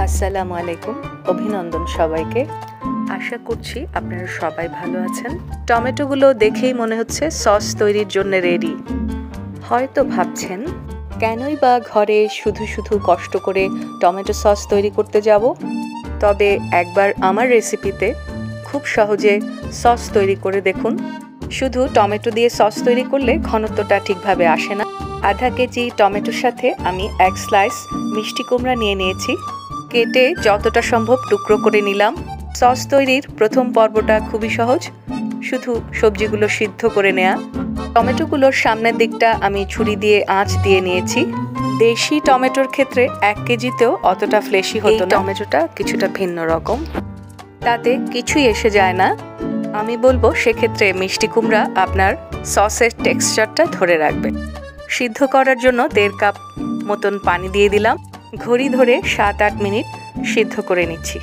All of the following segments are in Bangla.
আসসালামু আলাইকুম, অভিনন্দন সবাইকে। আশা করছি আপনারা সবাই ভালো আছেন। টমেটোগুলো দেখেই মনে হচ্ছে সস তৈরির জন্য রেডি। হয়তো ভাবছেন কেনই বা ঘরে শুধু শুধু কষ্ট করে টমেটো সস তৈরি করতে যাব। তবে একবার আমার রেসিপিতে খুব সহজে সস তৈরি করে দেখুন। শুধু টমেটো দিয়ে সস তৈরি করলে ঘনত্বটা ঠিকভাবে আসে না। আধা কেজি টমেটোর সাথে আমি এক স্লাইস মিষ্টি কুমড়া নিয়ে নিয়েছি। কেটে যতটা সম্ভব টুকরো করে নিলাম। সস তৈরির প্রথম পর্বটা খুবই সহজ, শুধু সবজিগুলো সিদ্ধ করে নেওয়া। টমেটোগুলোর সামনের দিকটা আমি ছুরি দিয়ে আঁচ দিয়ে নিয়েছি। দেশি টমেটোর ক্ষেত্রে 1 কেজিতেও অতটা ফ্লেশি হতো না। টমেটোটা কিছুটা ভিন্ন রকম, তাতে কিছুই এসে যায় না। আমি বলবো সেক্ষেত্রে মিষ্টি কুমড়া আপনার সসের টেক্সচারটা ধরে রাখবে। সিদ্ধ করার জন্য 1.5 কাপ মতন পানি দিয়ে দিলাম। ঘড়ি ধরে 7-8 মিনিট সিদ্ধ করে নিচ্ছি।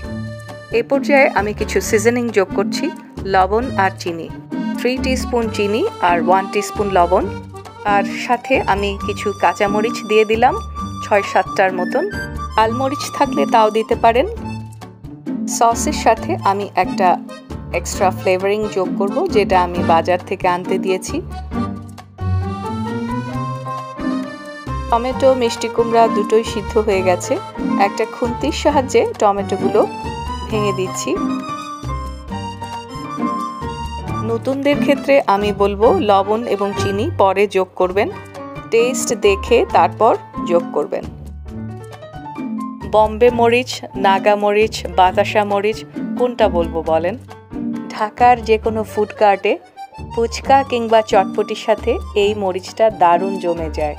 এ পর্যায়ে আমি কিছু সিজনিং যোগ করছি, লবণ আর চিনি। 3 টিস্পুন চিনি আর 1 টিস্পুন লবণ, আর সাথে আমি কিছু কাঁচামরিচ দিয়ে দিলাম 6-7টার মতন। আলমরিচ থাকলে তাও দিতে পারেন। সসের সাথে আমি একটা এক্সট্রা ফ্লেভারিং যোগ করব, যেটা আমি বাজার থেকে আনতে দিয়েছি। টমেটো মিষ্টি কুমড়া দুটোই সিদ্ধ হয়ে গেছে। একটা খুন্তির সাহায্যে টমেটোগুলো ভেঙে দিচ্ছি। নতুনদের ক্ষেত্রে আমি বলবো লবণ এবং চিনি পরে যোগ করবেন, টেস্ট দেখে তারপর যোগ করবেন। বম্বে মরিচ, নাগা মরিচ, বাতাসা মরিচ কোনটা বলবো বলেন? ঢাকার যে কোনো ফুড কার্টে ফুচকা কিংবা চটপটির সাথে এই মরিচটা দারুণ জমে যায়।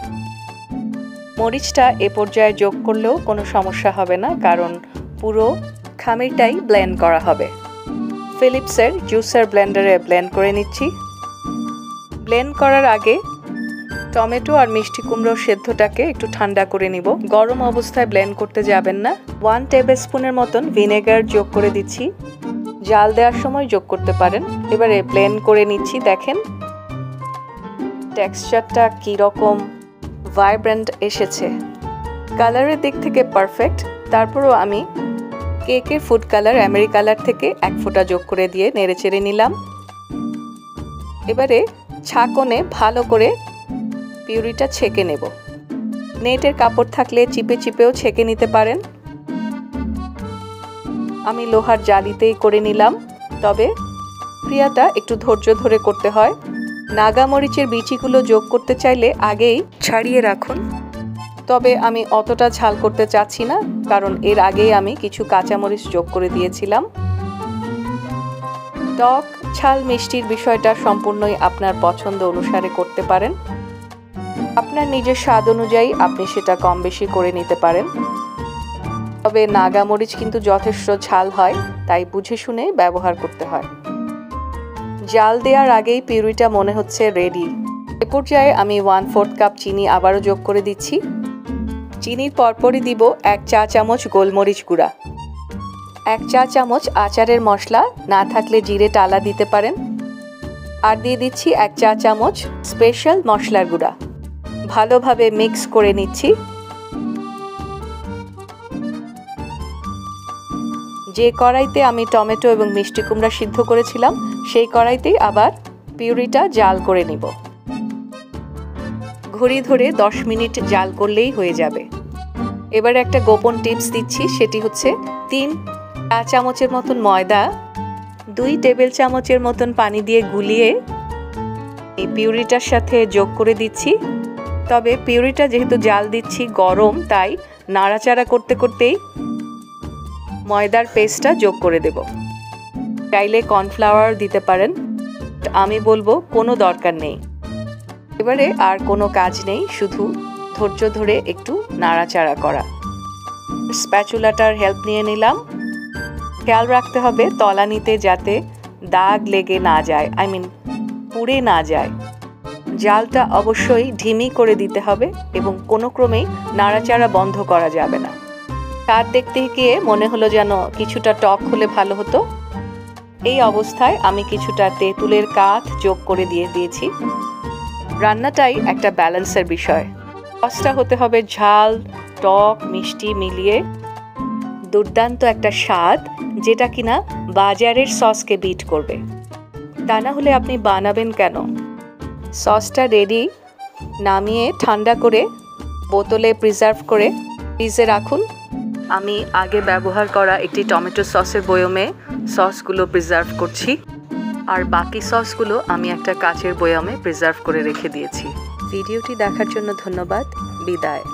মরিচটা এ পর্যায়ে যোগ করলেও কোনো সমস্যা হবে না, কারণ পুরো খামিরটাই ব্লেন্ড করা হবে। ফিলিপসের জুসার ব্লেন্ডারে ব্লেন্ড করে নিচ্ছি। ব্লেন্ড করার আগে টমেটো আর মিষ্টি কুমড়োর সেদ্ধটাকে একটু ঠান্ডা করে নিব। গরম অবস্থায় ব্লেন্ড করতে যাবেন না। 1 টেবিল স্পুনের মতন ভিনেগার যোগ করে দিচ্ছি। জাল দেওয়ার সময় যোগ করতে পারেন। এবারে ব্লেন্ড করে নিচ্ছি। দেখেন টেক্সচারটা কীরকম ভাইব্রেন্ট এসেছে। কালারের দিক থেকে পারফেক্ট। তারপরও আমি কেকের ফুড কালার আমেরিকালার থেকে 1 ফোঁটা যোগ করে দিয়ে নেড়েচেড়ে নিলাম। এবারে ছাঁকনে ভালো করে পিউরিটা ছেঁকে নেব। নেটের কাপড় থাকলে চিপে চিপেও ছেঁকে নিতে পারেন। আমি লোহার জালিতেই করে নিলাম, তবে ক্রিয়াটা একটু ধৈর্য ধরে করতে হয়। নাগা মরিচের বিচিগুলো যোগ করতে চাইলে আগেই ছাড়িয়ে রাখুন, তবে আমি অতটা ঝাল করতে চাচ্ছি না, কারণ এর আগেই আমি কিছু কাঁচামরিচ যোগ করে দিয়েছিলাম। টক ঝাল মিষ্টির বিষয়টা সম্পূর্ণই আপনার পছন্দ অনুসারে করতে পারেন। আপনার নিজের স্বাদ অনুযায়ী আপনি সেটা কম বেশি করে নিতে পারেন। তবে নাগা মরিচ কিন্তু যথেষ্ট ঝাল হয়, তাই বুঝে শুনে ব্যবহার করতে হয়। জাল দেওয়ার আগেই পিউরিটা মনে হচ্ছে রেডি। এ পর্যায়ে আমি 1/4 কাপ চিনি আবারও যোগ করে দিচ্ছি। চিনির পরপরই দিব 1 চা চামচ গোলমরিচ গুঁড়া, 1 চা চামচ আচারের মশলা, না থাকলে জিরে টালা দিতে পারেন, আর দিয়ে দিচ্ছি 1 চা চামচ স্পেশাল মশলার গুঁড়া। ভালোভাবে মিক্স করে নিচ্ছি। যে কড়াইতে আমি টমেটো এবং মিষ্টি কুমড়া সিদ্ধ করেছিলাম, সেই কড়াইতেই আবার পিউরিটা জাল করে নিব। ঘড়ি ধরে 10 মিনিট জাল করলেই হয়ে যাবে। এবার একটা গোপন টিপস দিচ্ছি, সেটি হচ্ছে 3 চা চামচের মতন ময়দা 2 টেবিল চামচের মতন পানি দিয়ে গুলিয়ে এই পিউরিটার সাথে যোগ করে দিচ্ছি। তবে পিউরিটা যেহেতু জাল দিচ্ছি গরম, তাই নাড়াচাড়া করতে করতেই ময়দার পেস্টটা যোগ করে দেব। চাইলে কর্নফ্লাওয়ার দিতে পারেন, আমি বলবো কোনো দরকার নেই। এবারে আর কোনো কাজ নেই, শুধু ধৈর্য ধরে একটু নাড়াচাড়া করা। স্প্যাচুলাটার হেল্প নিয়ে নিলাম। খেয়াল রাখতে হবে তলানিতে যাতে দাগ লেগে না যায়, পুড়ে না যায়। জালটা অবশ্যই ধিমি করে দিতে হবে এবং কোনো ক্রমেই নাড়াচাড়া বন্ধ করা যাবে না। স্বাদ দেখতে গিয়ে মনে হলো যেন কিছুটা টক হলে ভালো হতো। এই অবস্থায় আমি কিছুটা তেঁতুলের কাঠ যোগ করে দিয়েছি। রান্নাটাই একটা ব্যালেন্সের বিষয়। সসটা হতে হবে ঝাল টক মিষ্টি মিলিয়ে দুর্দান্ত একটা স্বাদ, যেটা কিনা বাজারের সসকে বিট করবে। তা না হলে আপনি বানাবেন কেন? সসটা রেডি, নামিয়ে ঠান্ডা করে বোতলে প্রিজার্ভ করে ফ্রিজে রাখুন। আমি আগে ব্যবহার করা একটি টমেটো সসের বয়মে সসগুলো প্রিজার্ভ করছি, আর বাকি সসগুলো আমি একটা কাচের বয়ামে প্রিজার্ভ করে রেখে দিয়েছি। ভিডিওটি দেখার জন্য ধন্যবাদ। বিদায়।